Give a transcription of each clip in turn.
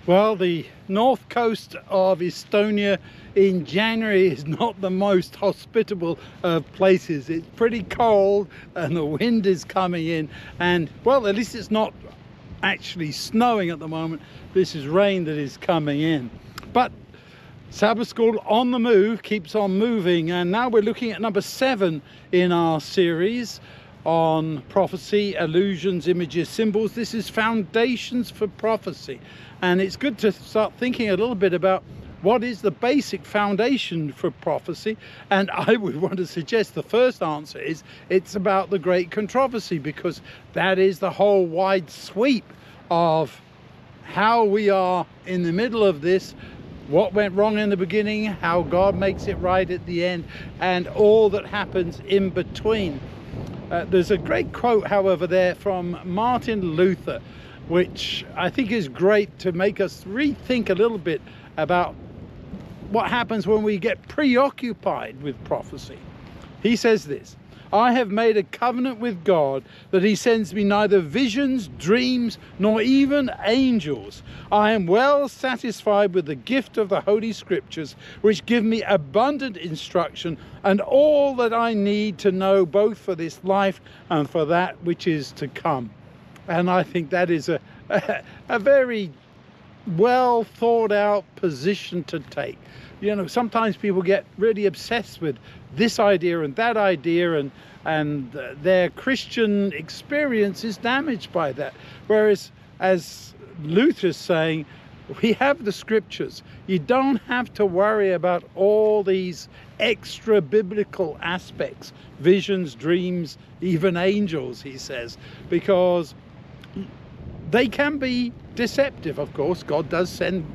Well, the north coast of Estonia in January is not the most hospitable of places. It's pretty cold and the wind is coming in, and well, at least it's not actually snowing at the moment. This is rain that is coming in. But Sabbath School on the move keeps on moving, and now we're looking at number 7 in our series on prophecy, allusions, images, symbols. This is foundations for prophecy, and it's good to start thinking a little bit about what is the basic foundation for prophecy. And I would want to suggest the first answer is it's about the great controversy, because that is the whole wide sweep of how we are in the middle of this, what went wrong in the beginning, how God makes it right at the end, and all that happens in between. There's a great quote, however, there from Martin Luther, which I think is great to make us rethink a little bit about what happens when we get preoccupied with prophecy. He says this: "I have made a covenant with God that he sends me neither visions, dreams, nor even angels. I am well satisfied with the gift of the Holy Scriptures, which give me abundant instruction and all that I need to know, both for this life and for that which is to come." And I think that is a very well thought out position to take. You know, sometimes people get really obsessed with this idea and that idea, and their Christian experience is damaged by that. Whereas, as Luther's saying, we have the Scriptures. You don't have to worry about all these extra biblical aspects, visions, dreams, even angels, he says, because they can be deceptive. Of course, God does send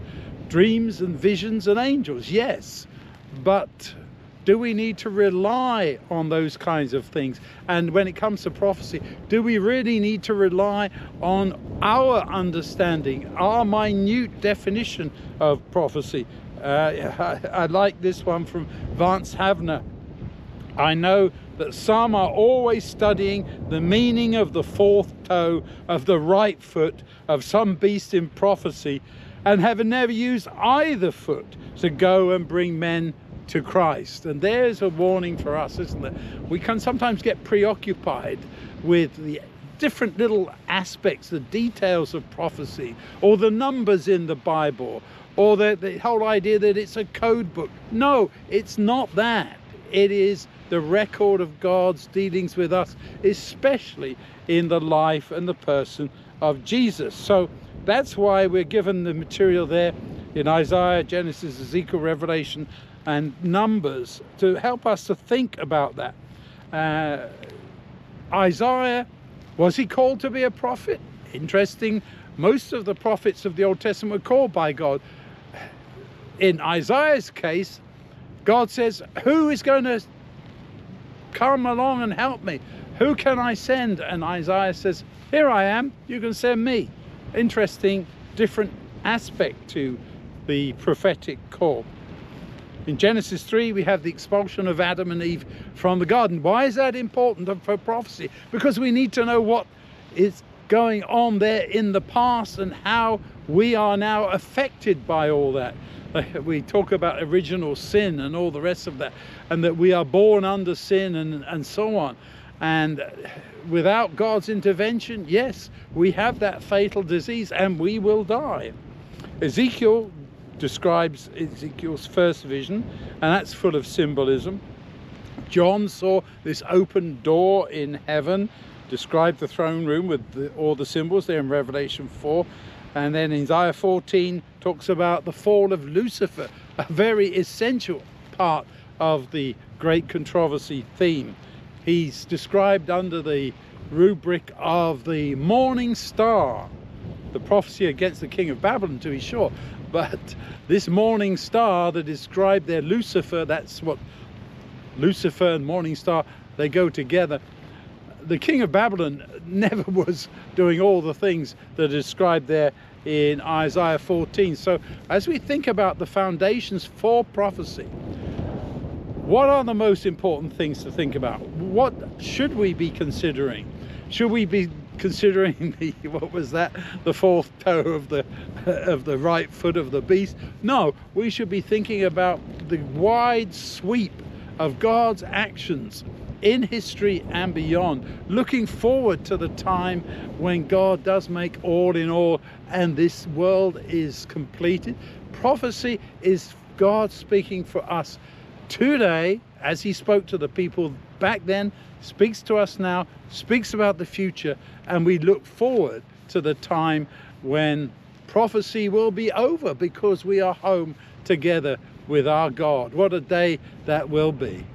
dreams and visions and angels, yes, but do we need to rely on those kinds of things? And when it comes to prophecy, do we really need to rely on our understanding, our minute definition of prophecy? I like this one from Vance Havner. "I know that some are always studying the meaning of the 4th toe of the right foot of some beast in prophecy, and have never used either foot to go and bring men to Christ." And there's a warning for us, isn't there? We can sometimes get preoccupied with the different little aspects, the details of prophecy, or the numbers in the Bible, or the whole idea that it's a code book. No, it's not that. It is the record of God's dealings with us, especially in the life and the person of Jesus. So that's why we're given the material there in Isaiah, Genesis, Ezekiel, Revelation, and Numbers to help us to think about that. Isaiah, was he called to be a prophet? Interesting. Most of the prophets of the Old Testament were called by God. In Isaiah's case, God says, who is going to come along and help me? Who can I send? And Isaiah says, here I am, you can send me. Interesting, different aspect to the prophetic call. In Genesis 3, we have the expulsion of Adam and Eve from the garden. Why is that important for prophecy? Because we need to know what is going on there in the past and how we are now affected by all that. We talk about original sin and all the rest of that, and that we are born under sin and so on. And without God's intervention, yes, we have that fatal disease and we will die. Ezekiel describes Ezekiel's first vision, and that's full of symbolism. John saw this open door in heaven, described the throne room with all the symbols there in Revelation 4. And then in Isaiah 14 talks about the fall of Lucifer, a very essential part of the great controversy theme. He's described under the rubric of the morning star, the prophecy against the king of Babylon, to be sure. But this morning star that is described there, Lucifer, that's what Lucifer and morning star, they go together. The king of Babylon never was doing all the things that are described there in Isaiah 14. So as we think about the foundations for prophecy, what are the most important things to think about? What should we be considering? Should we be considering the, what was that, the fourth toe of the right foot of the beast. No, we should be thinking about the wide sweep of God's actions in history and beyond, looking forward to the time when God does make all in all and this world is completed. Prophecy is God speaking for us today, as he spoke to the people back then, speaks to us now, speaks about the future, and we look forward to the time when prophecy will be over because we are home together with our God. What a day that will be.